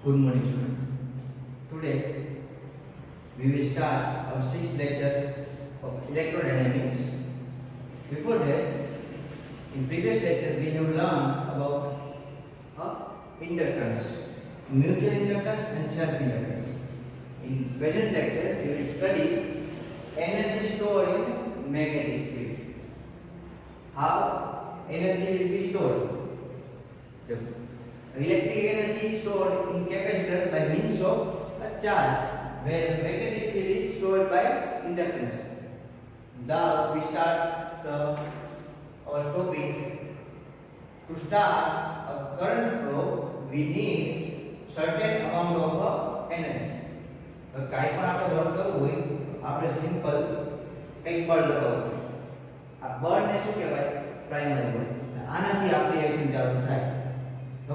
Good morning, student. Today we will start our sixth lecture of electrodynamics. Before that, in previous lecture we have learned about inductance, mutual inductance and self-inductance. In present lecture, we will study energy stored in magnetic field. How energy will be stored? The electric energy is stored in capacitor by means of a charge, where magnetic field is stored by inductance. Now we start our topic. To start a current flow, we need certain amount of energy. કાઈ પણ આપણે work કરવું હોય આપણે simple એક બળ લગાવવું. આ બળને શું કહેવાય? પ્રાઇમરી બળ. આનાથી આપણી એક્શન ચાલુ થાય.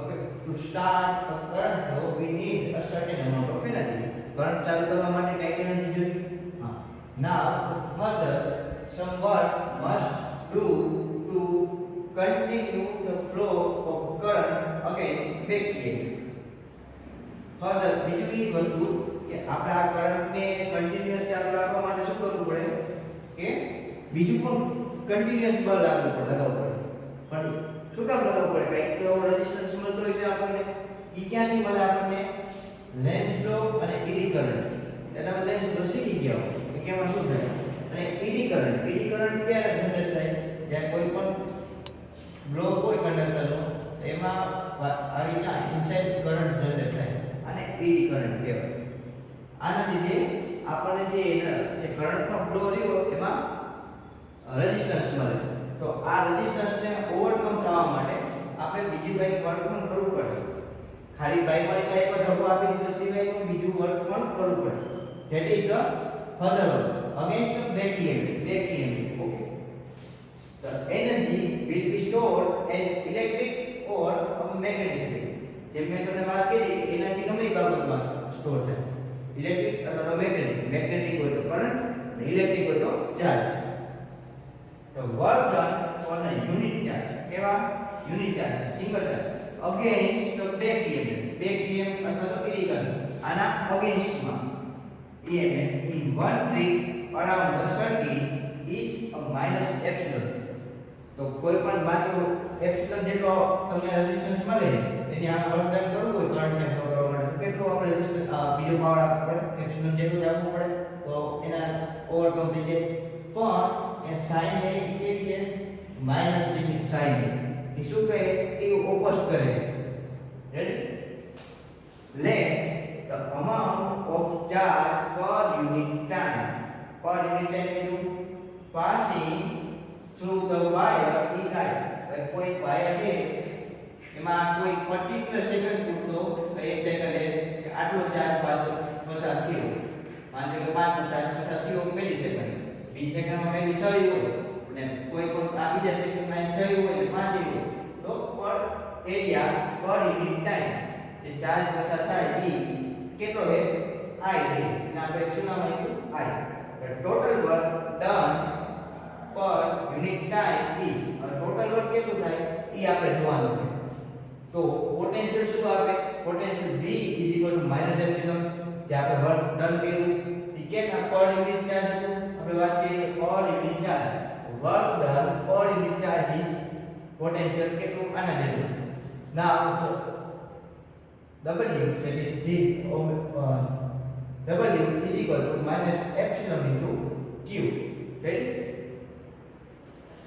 Okay, to start a current flow we need a certain amount of energy. Current ચાલુ કરવા માટે કઈ એનર્જી જોઈએ? હા. Now further some work must do to continue the flow of current against back EMF. Further બીજી વસ્તુ કે આપણે આ કરંટને કન્ટિન્યુઅસ ચાલુ રાખવા માટે શું કરવું પડે કે બીજું પણ કન્ટિન્યુઅસ બળ લગાવવું પડે. પણ શું કામ લગાવવું પડે? કઈક તો રેઝિસ્ટન્સ મળતો હોય છે આપણને. ઈ ક્યાંથી મળે આપણને? લેન્સ લો અને ઈડી કરંટ. તેના લેન્સ લો શીખી ગયા હોય કે કેમાં શું થાય. અને ઈડી કરંટ ક્યારે જનરેટ થાય? જ્યારે કોઈ પણ બ્લોક હોય કંડક્ટરનો એમાં આવી રીતના ઇનસાઇડ કરંટ જનરેટ થાય. આને ઈડી કરંટ કહેવાય. આના લીધે આપણને જે કરંટનો ફ્લો રહ્યો એમાં રેઝિસ્ટન્સ મળે. તો આ રેઝિસ્ટન્સને ઓવરકમ થવા માટે આપણે બીજું કંઈક વર્ક પણ કરવું પડે. ખાલી પ્રાઇમરી કંઈક ધક્કો આપી દીધો સિવાય પણ બીજું વર્ક પણ કરવું પડે. That is the further work against back EMF. Okay, the energy will be stored as electric or a magnetic field. જેમ મેં તમને વાત કરી કે એનર્જી ગમે એ બાબતમાં સ્ટોર થાય. ઇલેક્ટ્રિક અથવા મેગ્નેટિક હોય તો કરંટ અને ઇલેક્ટ્રિક હોય તો charge. The work done on a unit charge, કેવા unit charge, single charge against the back EMF અથવા તો ઈડી કરંટ આના અગેન્સ્ટમાં EMF in one trip around the circuit is a minus epsilon. તો કોઈ પણ માત્ર એપ્સિલોન જેટલો તમને રેઝિસ્ટન્સ મળે એની આ વર્ક ડન કરવું હોય કરંટને ફ્લો કરવા માટે તો કેટલો આપણે રેઝિસ્ટન્સ બીજો પાવર આપવો પડે? એપ્સિલોન જેટલું જ આપવું પડે તો એના ઓવરકમ થઈ જાય. પણ એ સાઇન એ કેવી છે? માઈનસ જેની સાઇન એ શું કહે? એ ઓપોઝ કરે. Ready? Let the amount of charge per unit time means passing through the wire is I. કોઈ વાયર છે એમાં કોઈ પર્ટિક્યુલર સેકન્ડ પૂરતો એક સેકન્ડ કે આટલો ચાર્જ પસાર થયો. માની લો 5 નો ચાર્જ પસાર થયો પહેલી સેકન્ડ, બીજી સેકન્ડમાં મેબી 6 હોય અને કોઈ પણ આ બીજા સેકન્ડમાં 6 હોય ને 5 હોય તો પર એરિયા પર યુનિટ ટાઈમ જે ચાર્જ પસાર થાય એ કેટલો છે? I છે. અને આપણે શું નામ આપ્યું? I. The total work done per unit time is total work કેટલું થાય એ આપણે જોવાનું છે. તો પોટેન્શિયલ શું આપે? પોટેન્શિયલ V -epsilon જે આપણે વર્ક ડન કર્યું એ કેટલા પર યુનિટ ચાર્જ હતું? આપણે વાત કરીએ પર યુનિટ ચાર્જ. વર્ક ડન પર યુનિટ ચાર્જ ઇઝ પોટેન્શિયલ કેટલું? આના જેટલું. નાઉ W that is G W is equal to -epsilon into Q. Ready?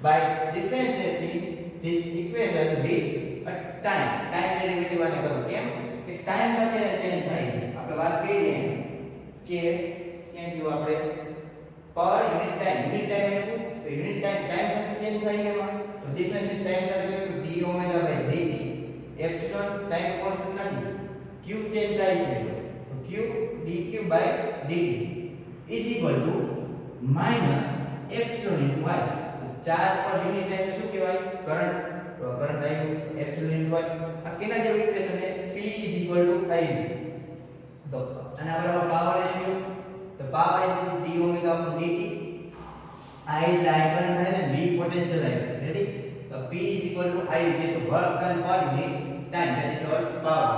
By differentiating this equation with a time derivative આને કરું. કેમ કે ટાઈમ સાથે ચેન્જ થાય. આપણે વાત કરીએ કે ક્યાં જો આપણે પર યુનિટ ટાઈમ આપ્યું તો યુનિટ ટાઈમ સાથે ચેન્જ થાય એમાં તો ડિફરન્શિએટ ટાઈમ સાથે કરું d omega by dt. Epsilon time constant નથી, q ચેન્જ થાય છે તો q dq by dt is equal to minus epsilon into y. Charge પર યુનિટ ટાઈમ શું કહેવાય? કરંટ. તો કરંટ આવ્યું એપ્સિલોન ઇન્ટુ y. આ કેના જેવું ઇક્વેશન છે? p = iv. તો આના બરાબર પાવર આવ્યું તો power into d omega upon dt. આ એટલે આ કરંટ થાય ને v પોટેન્શિયલ આવ્યું. રેડી? તો p = iv છે તો વર્ક ડન પર unit time, that is our power.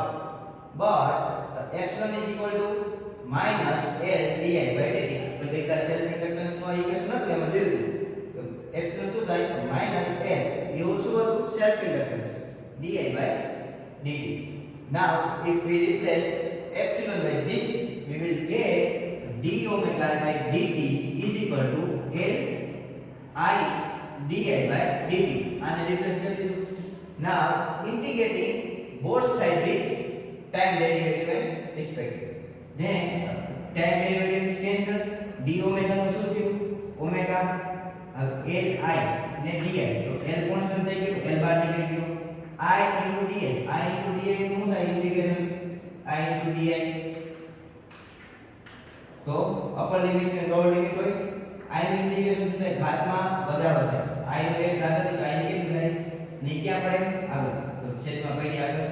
But epsilon is equal to minus L di by dt. તો ગઈકાલે સેલ્ફ ઇન્ડક્ટન્સ નો ઇક્વેશન હતું એમાં જોયું તો epsilon શું થાય minus L એ શું હતું self inductance di by dt. Now if we replace epsilon by this, we will get d omega by dt is equal to L I di by dt. And replace कर दीजिए. Now integrating both sides with time derivative and respective. Then time derivative is cancelled. D omega નું શું થયું? Omega L I ને di. તો L constant થઈ ગયું, L બાર નીકળી ગયો. I into di. I into di નું થાય ઇન્ટિગ્રેશન I into di. તો અપર લિમિટ ને લોઅર લિમિટ હોય. I નું ઇન્ટિગ્રેશન શું થાય ઘાતમાં વધારો થાય. I નો એક ઘાત હતી તો I ની કેટલી થાય? નીચે આપણે આગળ તો છેદમાં પડી આગળ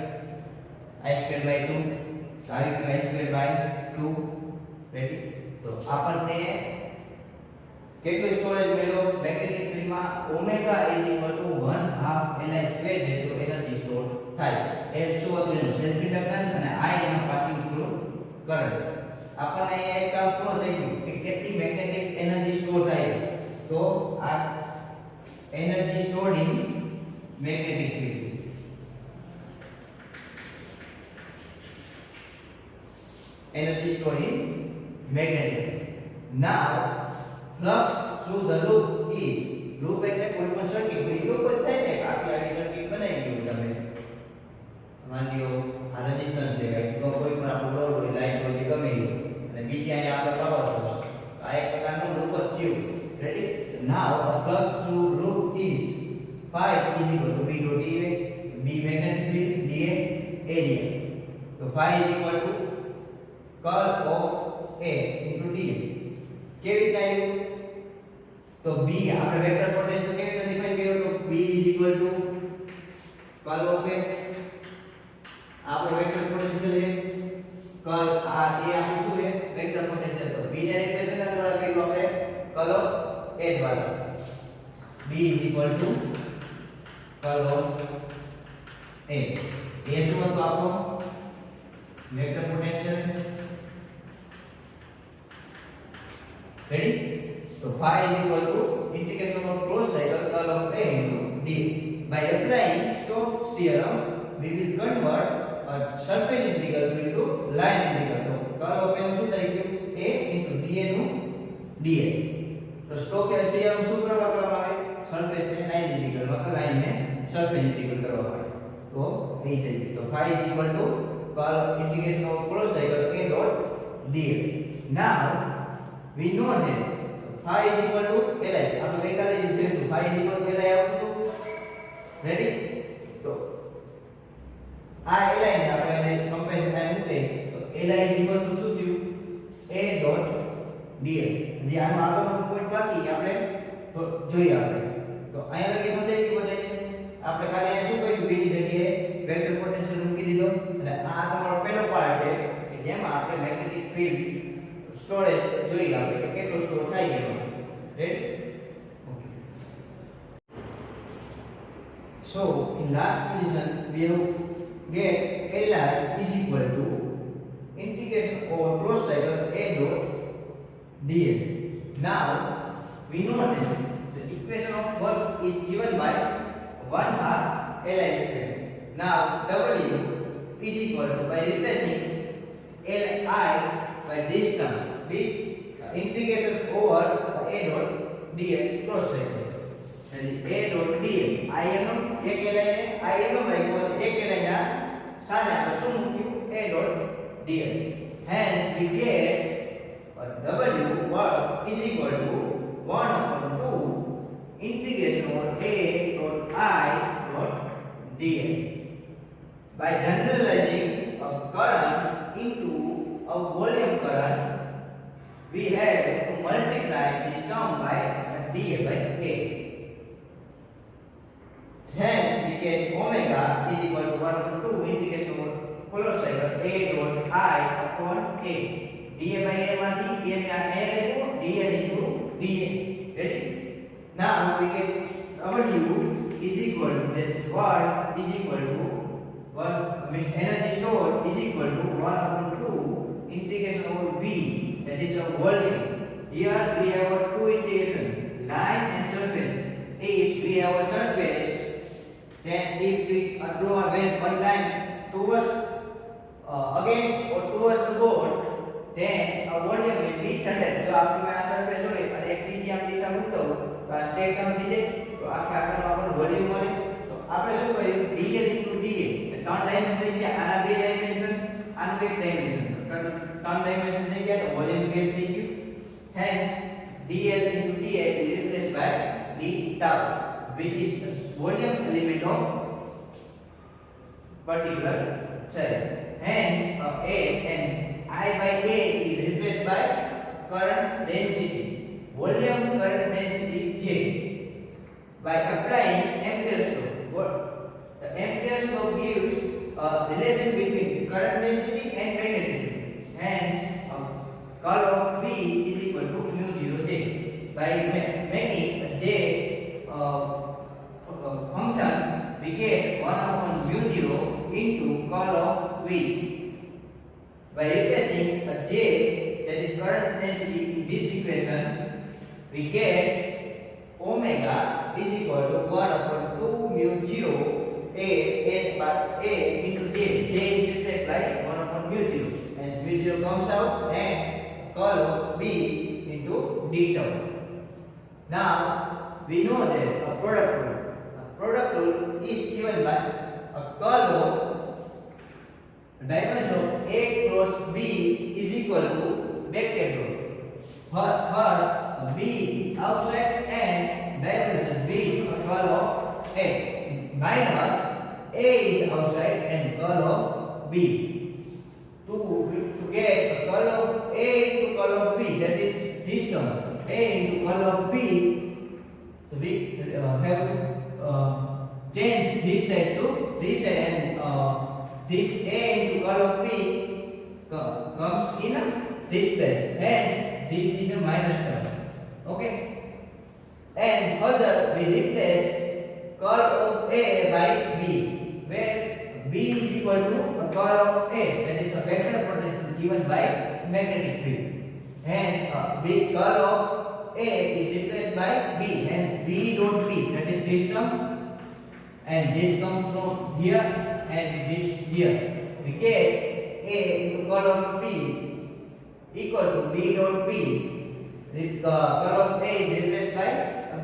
I² by 2 તો આવી ગયું I² by 2 રેડી. તો આપણને કેટલું સ્ટોરેજ મળ્યો મેગ્નેટિક ફિલ્ડમાં ઓમેગા = 1/2 Li² જેટલું એનર્જી સ્ટોર થાય. L શું હતું એનું સેલ્ફ ઇન્ડક્ટન્સ અને I એનો પાસિંગ થ્રુ કરંટ. આપણને અહીંયા એક કામ પૂર્ણ થઈ ગયું કે કેટલી મેગ્નેટિક એનર્જી સ્ટોર થાય. તો આ energy stored in magnetic field. Energy stored in magnetic field. Now flux through the loop is loop એટલે કોઈ પણ સર્કિટ કોઈ loop જ થાય ને આખી આખી સર્કિટ બનાવી દીધું તમે માની લો આ રેઝિસ્ટન્સ છે કઈ તો કોઈ પણ આપણો લોડ હોય લાઈટ હોય ગમે એ અને બીજી અહીંયા આપણો પાવર સોર્સ આ એક પ્રકારનો લૂપ જ થયું ready. Now flux through loop is phi is equal to b dot da, b magnetic field, da area. So phi is equal to curl of a into da. કેવી રીતે આવ્યું? તો b આપણે વેક્ટર પોટેન્શિયલ કેવી રીતે define કર્યો? તો b is equal to curl of a આપણે વેક્ટર પોટેન્શિયલ છે curl આ એ આપણું શું છે વેક્ટર પોટેન્શિયલ. તો b ને રિપ્લેસ એના દ્વારા કર્યું આપણે curl of a દ્વારા. b is equal to curl of a. એ શું હતું આપણો વેક્ટર પોટેન્શિયલ રેડી. તો phi is equal to integration of closed cycle curl of a into d. By applying Stokes' theorem, we will convert a surface integral into line integral. તો curl of a નું શું થઈ ગયું? a into da નું da. તો Stokes' theorem શું કરવામાં આવે? સરફેસ ને લાઈન ઇન્ટિગ્રલ માં લાઈન ને સરફેસ ઇન્ટિગ્રલ કરવા માટે. તો એ થઈ ગયું. તો phi is equal to curl integration of closed cycle a dot dl. Now we know that phi is equal to li. આપણે ગઈકાલે જે જોયું phi is equal to li આવતું હતું રેડી. તો આ li ને આપણે કમ્પેરિઝન થાય મૂકે તો li is equal to શું થયું? a dot dl. જે આનો આગળનો પોઈન્ટ બાકી આપણે તો જોઈએ આપણે. તો અહીંયા લગી સમજાઈ ગયું બધાને. આપણે ખાલી અહીંયા શું કર્યું બીજી જગ્યાએ વેક્ટર પોટેન્શિયલ મૂકી દીધો અને આ તમારો પહેલો પાર્ટ છે કે જેમાં આપણે મેગ્નેટિક ફિલ્ડ સ્ટોરેજ જોઈ આપણે કે કેટલો સ્ટોર થાય છે ready. Okay. So in last position we have get Li is equal to integration over closed cycle a dot dl. Now we know that the equation of work is given by 1/2 Li square. Now W is equal to by replacing Li by this term with integration over a dot dl cross cycle. And a dot dl I એનો એક Li ને I એનો લખ્યો એક Li ના સાદા તો શું મૂક્યું a dot dl. Hence we get W work is equal to 1/2 integration over a dot I dot dl. By generalizing a current into a volume current, we have to multiply this term by dA by A. Hence, we get omega is equal to 1/2 integration over closed cycle a dot I upon A. dA by A માંથી A ને આ A લેવું dA into dA. Ready? Now we get W is equal to that word is equal to what means energy stored is equal to 1/2 integration over V, that is a volume. Here we have a two integration, line and surface. If we have a surface, then if we draw one line towards against or towards the board, then a volume will be 100. જો આપણી પાસે આ surface હોય અને એક બીજી આમ દિશા મૂકતો તો આ સ્ટેટ ટર્મ થઈ જાય, તો આખા આખરનો આપણને વોલ્યુમ મળે. તો આપણે શું કર્યું, dl * da, ત્રણ ડાયમેન્શન ગયા, આના બે ડાયમેન્શન, આનું એક ડાયમેન્શન, ત્રણ ડાયમેન્શન થઈ ગયા, તો વોલ્યુમ ગેપ થઈ ગયું. Hence dl * da is replaced by d tau, which is the volume element of particular cell. Hence A and I by A is replaced by current density, volume current density J, by applying Ampere's law. The Ampere's law gives a relation between current density and magnetic field. Hence curl of B is equal to mu 0 J. By making J function, we get 1 upon mu 0 into curl of V. By replacing a J, that is current density, in this equation, we get omega is equal to 1 upon 2 mu 0 A into J. J is replaced by 1 upon mu 0. As mu 0 comes out and curl of B into d tau. Now we know that a product rule is given by a curl of dimension of A cross B is equal to bracket rule. First B outside and dimension B curl of A minus A is outside and curl of B. To get a curl of A into curl of B, that is this term, A into curl of B, so we have change this side to this side, and this A into curl of B comes in this place, hence this is a minus term. Okay, and further we replace curl of A by B, where B is equal to a curl of A, that is a vector potential given by magnetic field. Hence B curl of A is replaced by B, hence B dot B, that is this term, and this comes from here and this here. We get A into curl of B equal to B dot B. The curl of A is replaced by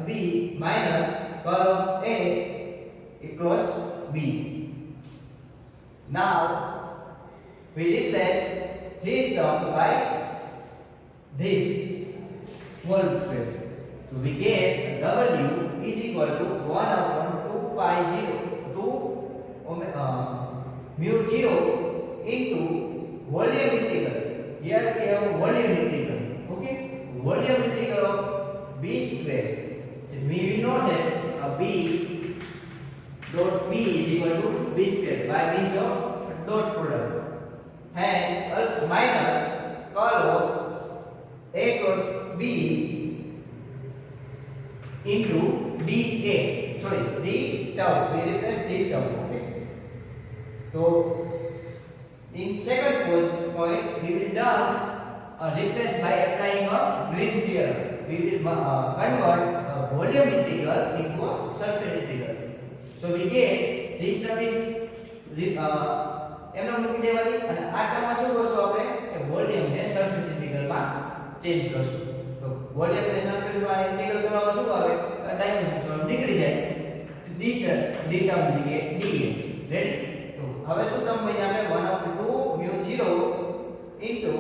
B minus curl of A across B. Now we replace this term by this whole space. So we get W is equal to 1 upon 2 pi 0 to mu 0 into volume integral. Here we have volume integral. Okay, volume integral of B square. We know that B dot B is equal to B square by means of dot product, and also minus curl of A cross B into dA. Sorry, d tau. We replace this term. Okay. So in second point, we will now replace by applying a Green's theorem. We will convert a volume integral into a surface integral. So we get this term is એમનો મૂકી દેવાની, અને આ ટર્મમાં શું કરશું આપણે કે વોલ્યુમ ને સરફેસ ઇન્ટિગ્રલ માં ચેન્જ કરશું. તો વોલ્યુમ ને સરફેસ માં ઇન્ટિગ્રલ કરવામાં શું આવે, ડાયમેન્શન નીકળી જાય, d ટર્મ જગ્યાએ dA. રેડી? તો હવે શું ટર્મ બની આપણે 1/2 mu 0 ઇન્ટુ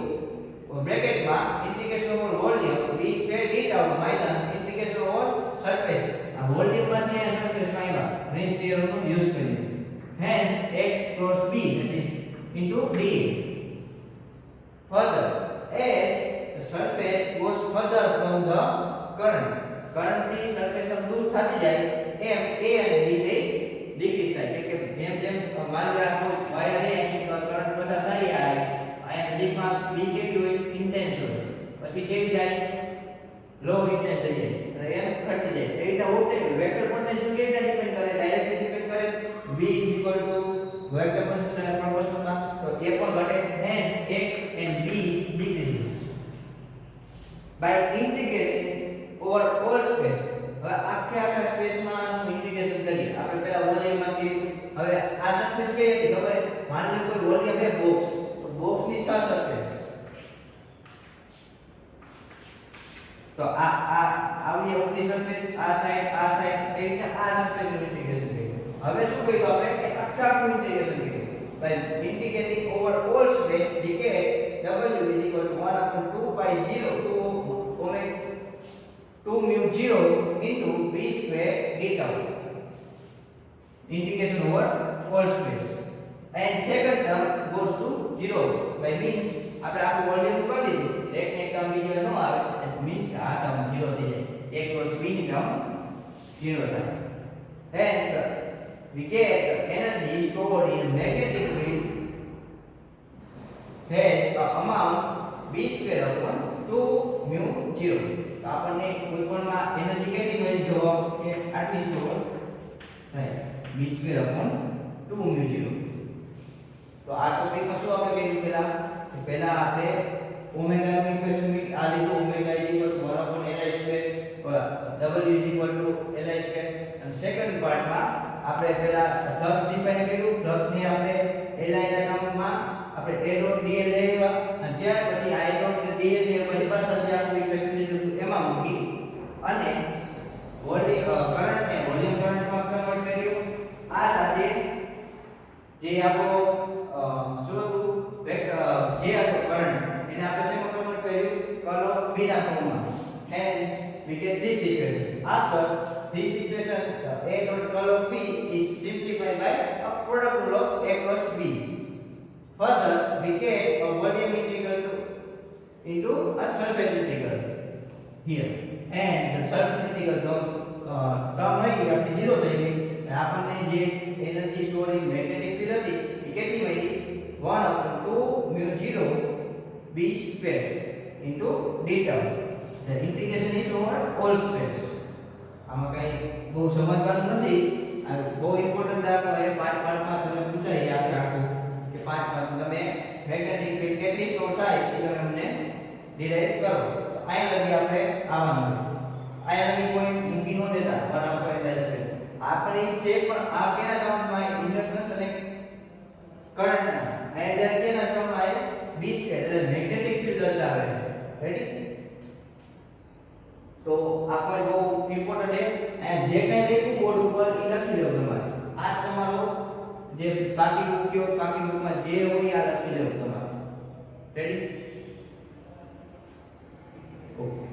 બ્રેકેટ માં integration over volume b square d tau minus integration over surface. આ વોલ્યુમ માં છે સરફેસ માં આવ્યા, ગ્રીન્સ થિયરમ નો યુઝ કરીને. Hence A cross B, that is into dA. Further, as the surface goes further from the current, થી surface દૂર થતી જાય એમ A અને B બે ડિક્રીઝ થાય. એટલે કે જેમ જેમ માની લો આ વાયર એ કરંટ પસાર થાય આ નજીકમાં B કેવી હોય, ઇન્ટેન્સ હોય, પછી કેવી જાય, લો ઇન્ટેન્સ થઈ જાય અને એમ ઘટી જાય. એ રીતે વોલ્ટેજ વેક્ટર પોટેન્શિયલ કેવી રીતે ડિપેન્ડ કરે, ડાયરેક્ટલી ડિપેન્ડ કરે. V is equal to vector potential proportional. So A પણ ઘટે, hence A and B volume A box, તો બોક્સ ની 6 સરફેસ. તો આ આવડી ઉપરની સરફેસ, આ સાઈડ એ રીતે આ સરફેસ નું ઇન્ટિગ્રેશન કર્યું. હવે શું કર્યું આપણે કે આખા ઇન્ટિગ્રેશન કર્યું. by integrating over all space we get w is equal to 1 upon 2 pi 0 to omega 2 mu 0 into b square d tau. Integration over all space. And second term goes to 0 by means આપણે આખું volume કરી દીધું. એક ને term બીજો ન આવે, it means આ ટર્મ 0 થઈ જાય. a cross b ની ટર્મ 0 થાય. And we get energy stored in magnetic field has a amount b square upon 2 mu 0. તો આપણને કોઈ પણ માં એનર્જી કેટલી મળી જવાબ કે આટલી સ્ટોર થાય b square upon 2 mu 0. તો આ ટોપિક માં શું આપણે કર્યું પહેલા આપણે ઓમેગા નું ઇક્વેશન આ લીધું. Omega is equal to 1 upon li square w is equal to li square. અને સેકન્ડ પાર્ટ માં આપણે પહેલા ફ્લક્સ ડિફાઇન કર્યું. ફ્લક્સ ને આપણે li ના ટર્મમાં આપણે a ડોટ dl લેવા અને ત્યાર પછી i ડોટ dl ની વળી પાછળ જે આપણે ઇક્વેશન લીધું એમાં મૂકી અને કરંટ ને વોલ્યુમ કરંટમાં કન્વર્ટ કર્યું. આ સાથે જે આપણો શું હતું વેક્ટર જે હતો કરંટ એને આપણે શેમાં કન્વર્ટ કર્યું કર્લ ઓફ b ના ફોર્મમાં. Hence we get this equation. After this equation a dot curl of b is simplified by a product rule of a cross b. Further we get a volume integral into a surface integral here. And the surface integral term રહી આપણી 0 થઈ ગઈ અને આપણને જે energy store in magnetic field હતી એ કેટલી મળી 1 upon 2 mu 0 b square into d tau. The integration is over all space. આમાં કઈ બહુ સમજવાનું નથી. આ બહુ ઇમ્પોર્ટન્ટ દાખલો એ 5 માર્કમાં તમને પૂછાય યાદ રાખો કે 5 માર્ક તમે મેગ્નેટિક ફીલ્ડ કેટલી સ્ટોર થાય એ તમે અમને ડિરાઈવ કરો. અહીંયા લગી આપણે આવવાનું. અહીંયા લગી કોઈ મૂકી ન દેતા 1 upon li square. આપણે છે પણ આ કેના ટર્મમાં ઇન્ડક્ટન્સ અને કરંટના અહીંયા જ્યારે કેના ટર્મમાં આવે b square એટલે મેગ્નેટિક ફીલ્ડ દર્શાવે છે. રેડી? તો આપણે બહુ ઇમ્પોર્ટન્ટ છે. અને જે કંઈ લખ્યું બોર્ડ ઉપર એ લખી લેવું તમારે. આ તમારો જે બાકી બુક કે બાકી બુકમાં જે હોય આ લખી લેવું તમારે. રેડી? ઓકે.